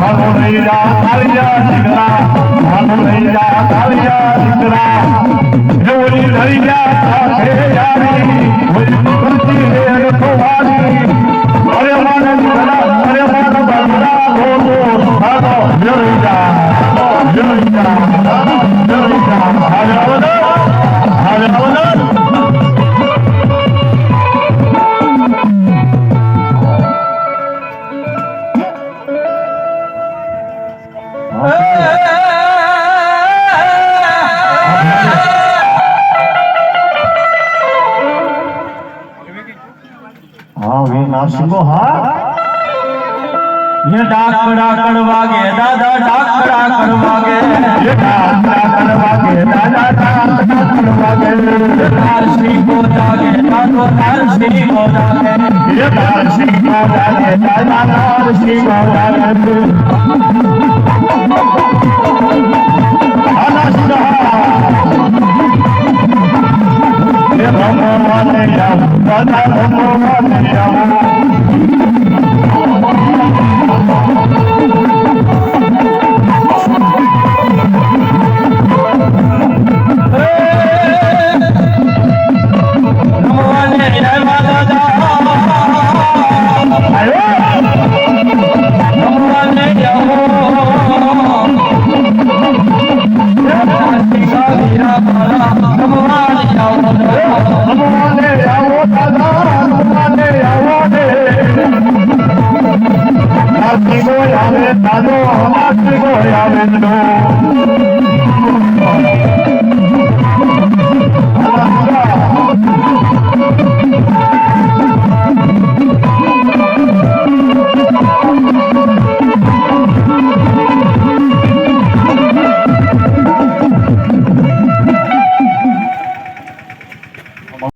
હાલો લઈ જા તાળિયા દીકરા, હાલો લઈ જા તાળિયા દીકરા, જોડી લઈ જા સાથે યારી, કોઈ કરતી રે રખવારી, અરે માન દીકરા, અરે માન બાબરા બોલો, હાલો લઈ જા, લઈ જા, લઈ જા, હાલો હાલો નરસિંહો હા ये डाकड़ा कड़वागे दादा डाकड़ा कड़वागे ये डाकड़ा कड़वागे दादा डाकड़ा कड़वागे तार श्री को जागे दादो तार श्री को जागे ये तार श्री को जागे दादा तार श्री को जागे आना सुना ये रमो वाले जाओ दादा रमो वाले जाओ Go,